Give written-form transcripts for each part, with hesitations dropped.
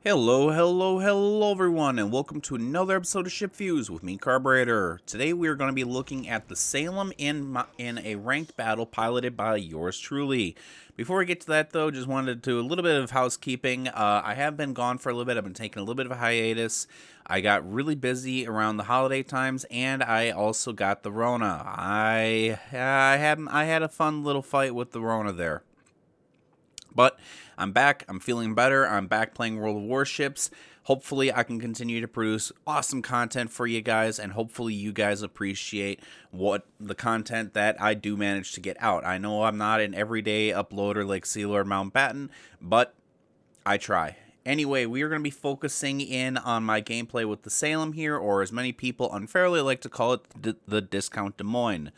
Hello everyone, and welcome to another episode of SHIPVIEWS with me, Carburetor. Today we are going to be looking at the Salem in a ranked battle piloted by yours truly. Before we get to that though, just wanted to do a little bit of housekeeping. I have been gone for a little bit. I've been taking a little bit of a hiatus. I got really busy around the holiday times, and I also got the Rona. I had a fun little fight with the Rona there. But I'm back, I'm feeling better, I'm back playing World of Warships. Hopefully I can continue to produce awesome content for you guys, and hopefully you guys appreciate what the content that I do manage to get out. I know I'm not an everyday uploader like Sea Lord Mountbatten, but I try. Anyway, we are going to be focusing in on my gameplay with the Salem here, or as many people unfairly like to call it, the Discount Des Moines.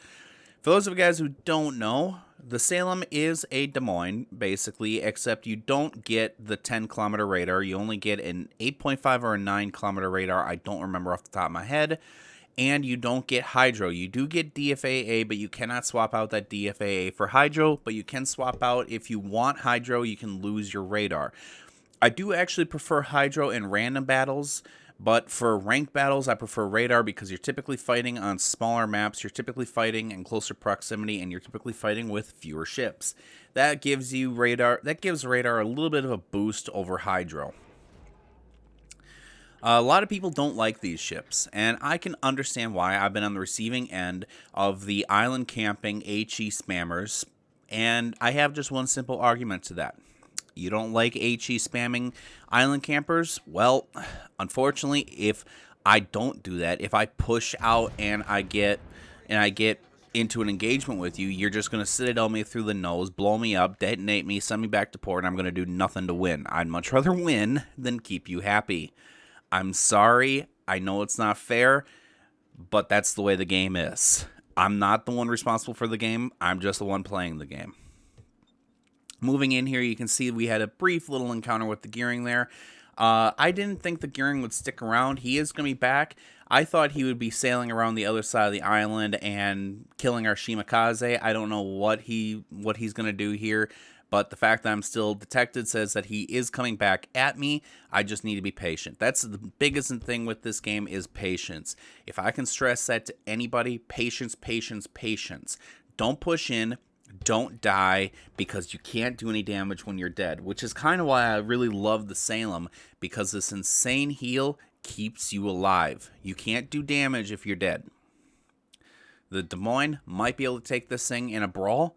For those of you guys who don't know, the Salem is a Des Moines, basically, except you don't get the 10-kilometer radar. You only get an 8.5 or a 9-kilometer radar. I don't remember off the top of my head. And you don't get Hydro. You do get DFAA, but you cannot swap out that DFAA for Hydro. But you can swap out, if you want Hydro, you can lose your radar. I do actually prefer Hydro in random battles. But for ranked battles, I prefer radar because you're typically fighting on smaller maps, you're typically fighting in closer proximity, and you're typically fighting with fewer ships. That gives radar a little bit of a boost over Hydro. A lot of people don't like these ships, and I can understand why. I've been on the receiving end of the island camping HE spammers, and I have just one simple argument to that. You don't like HE spamming island campers? Well, unfortunately, if I don't do that, if I push out and I get into an engagement with you, you're just going to citadel me through the nose, blow me up, detonate me, send me back to port, and I'm going to do nothing to win. I'd much rather win than keep you happy. I'm sorry. I know it's not fair, but that's the way the game is. I'm not the one responsible for the game. I'm just the one playing the game. Moving in here, you can see we had a brief little encounter with the Gearing there. I didn't think the Gearing would stick around. He is going to be back. I thought he would be sailing around the other side of the island and killing our Shimakaze. I don't know what he's going to do here, but the fact that I'm still detected says that he is coming back at me. I just need to be patient. That's the biggest thing with this game is patience. If I can stress that to anybody, patience, patience, patience. Don't push in. Don't die, because you can't do any damage when you're dead, which is kind of why I really love the Salem, because this insane heal keeps you alive. You can't do damage if you're dead. The Des Moines might be able to take this thing in a brawl,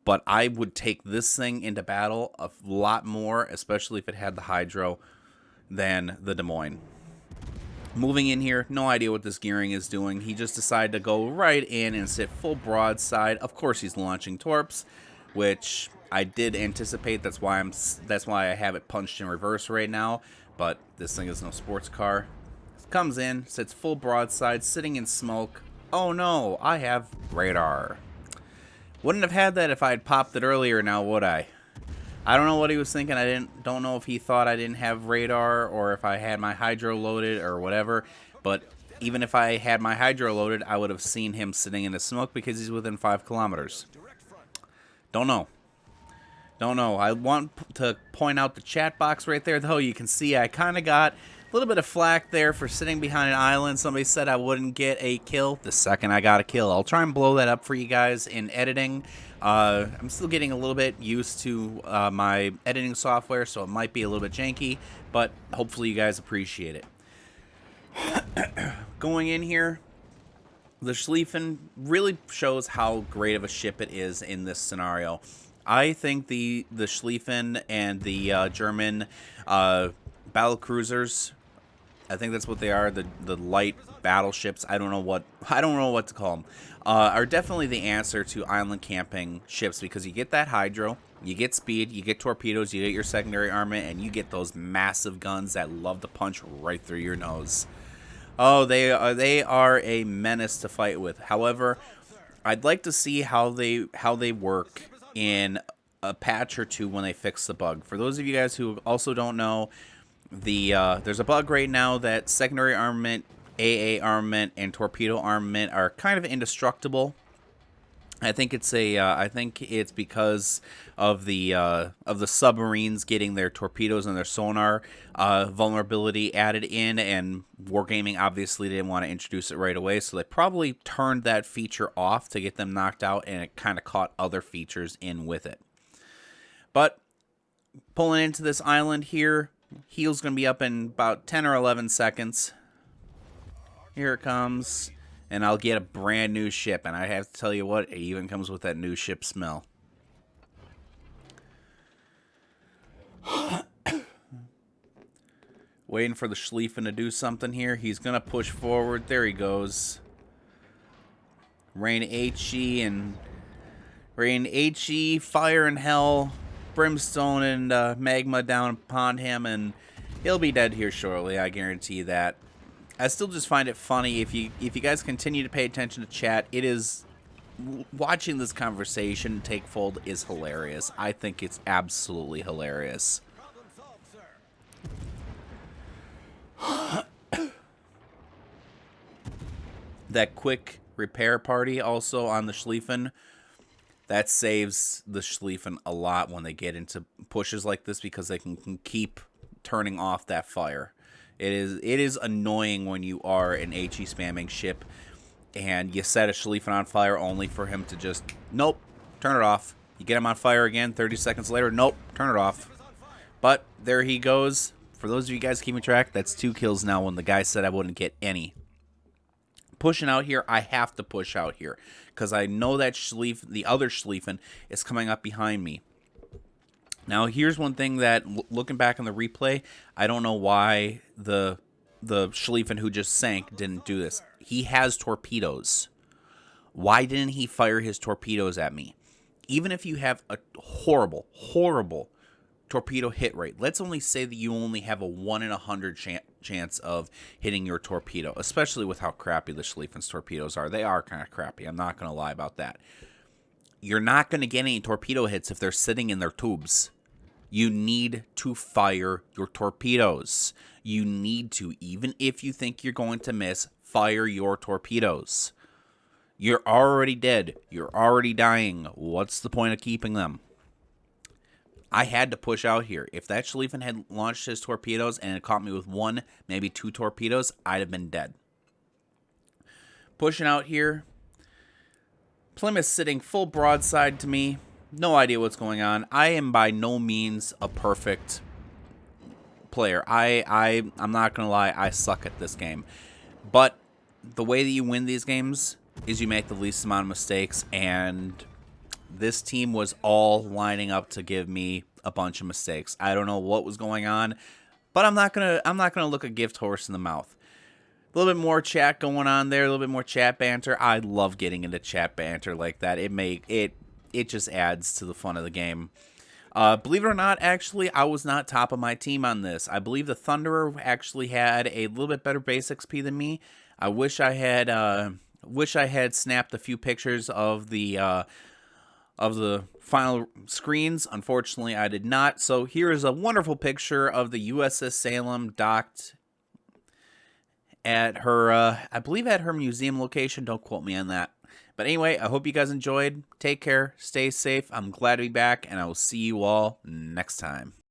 but I would take this thing into battle a lot more, especially if it had the Hydro, than the Des Moines. Moving in here, no idea what this Gearing is doing. He just decided to go right in and sit full broadside. Of course, he's launching torps, which I did anticipate. That's why I have it punched in reverse right now. But this thing is no sports car. Comes in, sits full broadside, sitting in smoke. Oh no, I have radar. Wouldn't have had that if I had popped it earlier, now would I? I don't know what he was thinking. Don't know if he thought I didn't have radar or if I had my Hydro loaded or whatever. But even if I had my Hydro loaded, I would have seen him sitting in the smoke because he's within 5 kilometers. Don't know. I want to point out the chat box right there, though. You can see I kind of got a little bit of flack there for sitting behind an island. Somebody said I wouldn't get a kill. The second I got a kill, I'll try and blow that up for you guys in editing. I'm still getting a little bit used to my editing software, so it might be a little bit janky, but hopefully you guys appreciate it. Going in here, the Schlieffen really shows how great of a ship it is in this scenario. I think the Schlieffen and the German battle cruisers, I think that's what they are, the light battleships. I don't know what to call them. Are definitely the answer to island camping ships, because you get that Hydro, you get speed, you get torpedoes, you get your secondary armament, and you get those massive guns that love to punch right through your nose. Oh, they are a menace to fight with. However, I'd like to see how they work in a patch or two when they fix the bug. For those of you guys who also don't know, there's a bug right now that secondary armament, AA armament, and torpedo armament are kind of indestructible. I think it's because of the submarines getting their torpedoes and their sonar vulnerability added in, and Wargaming obviously didn't want to introduce it right away, so they probably turned that feature off to get them knocked out, and it kind of caught other features in with it. But pulling into this island here, heel's going to be up in about 10 or 11 seconds. Here it comes. And I'll get a brand new ship. And I have to tell you what, it even comes with that new ship smell. Waiting for the Schlieffen to do something here. He's going to push forward. There he goes. Rain HE and fire and hell, brimstone and magma down upon him, and he'll be dead here shortly. I guarantee that. I still just find it funny if you guys continue to pay attention to chat. It is watching this conversation take fold is hilarious. I think it's absolutely hilarious. That quick repair party also on the Schlieffen, that saves the Schlieffen a lot when they get into pushes like this, because they can keep turning off that fire. It is annoying when you are an HE spamming ship and you set a Schlieffen on fire only for him to just, nope, turn it off. You get him on fire again, 30 seconds later, nope, turn it off. But there he goes. For those of you guys keeping track, that's 2 kills now when the guy said I wouldn't get any. Pushing out here, I have to push out here because I know that the other Schlieffen is coming up behind me. Now, here's one thing that, looking back on the replay, I don't know why the Schlieffen who just sank didn't do this. He has torpedoes. Why didn't he fire his torpedoes at me? Even if you have a horrible, horrible torpedo hit rate, let's only say that you only have a 1 in 100 chance of hitting your torpedo, especially with how crappy the Schlieffen's torpedoes are. They are kind of crappy. I'm not going to lie about that. You're not going to get any torpedo hits if they're sitting in their tubes. You need to fire your torpedoes. You need to, even if you think you're going to miss, fire your torpedoes. You're already dead. You're already dying. What's the point of keeping them? I had to push out here. If that Schlieffen had launched his torpedoes and it caught me with 1, maybe 2 torpedoes, I'd have been dead. Pushing out here. Plymouth sitting full broadside to me. No idea what's going on. I am by no means a perfect player. I'm not going to lie, I suck at this game. But the way that you win these games is you make the least amount of mistakes, and this team was all lining up to give me a bunch of mistakes. I don't know what was going on, but I'm not gonna look a gift horse in the mouth. A little bit more chat going on there, a little bit more chat banter. I love getting into chat banter like that. It just adds to the fun of the game. Believe it or not, actually, I was not top of my team on this. I believe the Thunderer actually had a little bit better base XP than me. I wish I had snapped a few pictures of the final screens. Unfortunately, I did not. So here is a wonderful picture of the USS Salem docked at her, I believe at her museum location. Don't quote me on that. But anyway, I hope you guys enjoyed. Take care. Stay safe. I'm glad to be back, and I will see you all next time.